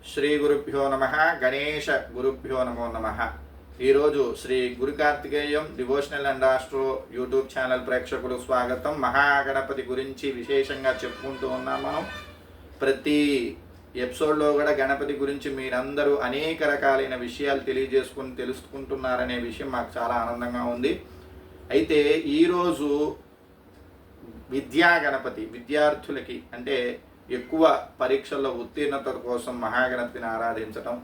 శ్రీ గురుభ్యో నమ. గణేశ గురుభ్యో నమో నమ. ఈరోజు Shri Guru Karthikeyam devotional and astro YouTube channel ప్రేక్షకులు స్వాగతం. మహాగణపతి గురించి విశేషంగా చెప్పుకుంటూ ఉన్నాం. మనం ప్రతి ఎపిసోడ్లో కూడా గణపతి గురించి మీరందరూ అనేక రకాలైన విషయాలు తెలుసుకుంటున్నారనే విషయం మాకు చాలా ఆనందంగా ఉంది. అయితే ఈరోజు విద్యా గణపతి విద్యార్థులకి అంటే ఎక్కువ పరీక్షల్లో ఉత్తీర్ణత కోసం మహాగణపతిని ఆరాధించటం,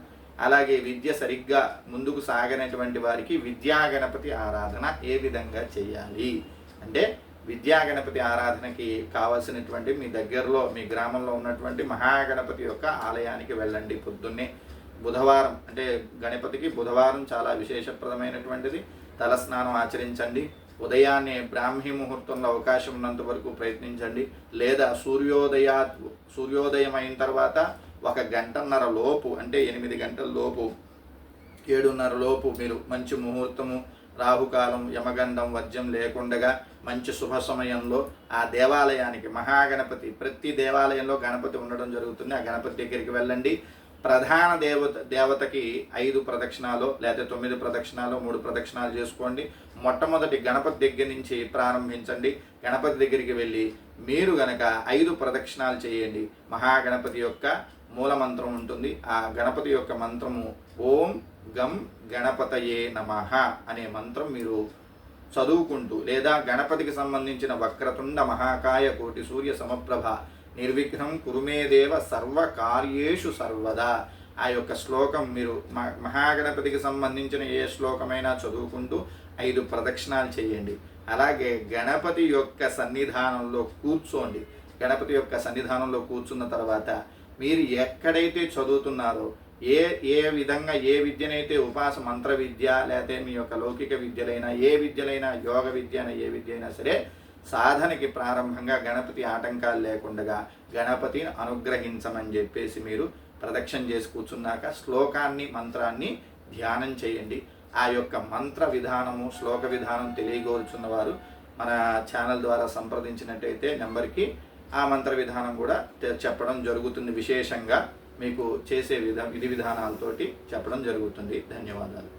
అలాగే విద్య సరిగ్గా ముందుకు సాగనటువంటి వారికి విద్యా గణపతి ఆరాధన ఏ విధంగా చేయాలి అంటే విద్యా గణపతి ఆరాధనకి కావాల్సినటువంటి మీ దగ్గరలో మీ గ్రామంలో ఉన్నటువంటి మహాగణపతి యొక్క ఆలయానికి వెళ్ళండి. పొద్దున్నే బుధవారం అంటే గణపతికి బుధవారం చాలా విశేషప్రదమైనటువంటిది. తలస్నానం ఆచరించండి. ఉదయాన్నే బ్రాహ్మీ ముహూర్తంలో అవకాశం ఉన్నంత వరకు ప్రయత్నించండి. లేదా సూర్యోదయం అయిన తర్వాత 1 గంటన్నర లోపు అంటే 8 గంటల లోపు 7:30 లోపు మీరు మంచి ముహూర్తము, రాహుకాలం, యమగండం, వర్జ్యం లేకుండగా మంచి శుభ సమయంలో ఆ దేవాలయానికి మహాగణపతి ప్రతి దేవాలయంలో గణపతి ఉండడం జరుగుతుంది. ఆ గణపతి దగ్గరికి వెళ్ళండి. ప్రధాన దేవతకి 5 ప్రదక్షిణాలు లేదా 9 ప్రదక్షిణాలు 3 ప్రదక్షిణాలు చేసుకోండి. మొట్టమొదటి గణపతి దగ్గర నుంచి ప్రారంభించండి. గణపతి దగ్గరికి వెళ్ళి మీరు గనక 5 ప్రదక్షిణాలు చేయండి. మహాగణపతి యొక్క మూల మంత్రం ఉంటుంది. ఆ గణపతి యొక్క మంత్రము ఓం గం గణపతయే నమః అనే మంత్రం మీరు చదువుకుంటూ లేదా గణపతికి సంబంధించిన వక్రతుండ మహాకాయ కోటి సూర్య సమప్రభ నిర్విఘ్నం కురుమేదేవ సర్వకార్యేషు సర్వదా ఆ యొక్క శ్లోకం మీరు మహాగణపతికి సంబంధించిన ఏ శ్లోకమైనా చదువుకుంటూ 5 ప్రదక్షిణాలు చేయండి. అలాగే గణపతి యొక్క సన్నిధానంలో కూర్చోండి. గణపతి యొక్క సన్నిధానంలో కూర్చున్న తర్వాత మీరు ఎక్కడైతే చదువుతున్నారో ఏ విధంగా ఏ విద్యనైతే మంత్ర విద్య లేకపోతే మీ యొక్క లౌకిక విద్యలైనా ఏ విద్యలైనా యోగ విద్య అయినా ఏ విద్య అయినా సరే సాధనకి ప్రారంభంగా గణపతి ఆటంకాలు లేకుండా గణపతిని అనుగ్రహించమని చెప్పేసి మీరు ప్రదక్షిణ చేసి కూర్చున్నాక శ్లోకాన్ని మంత్రాన్ని ధ్యానం చేయండి. ఆ యొక్క మంత్ర విధానము శ్లోక విధానం తెలియగోరుచున్న వారు మన ఛానల్ ద్వారా సంప్రదించినట్టయితే నెంబర్కి ఆ మంత్ర విధానం కూడా చెప్పడం జరుగుతుంది. విశేషంగా మీకు చేసే విధి విధానాలతోటి చెప్పడం జరుగుతుంది. ధన్యవాదాలు.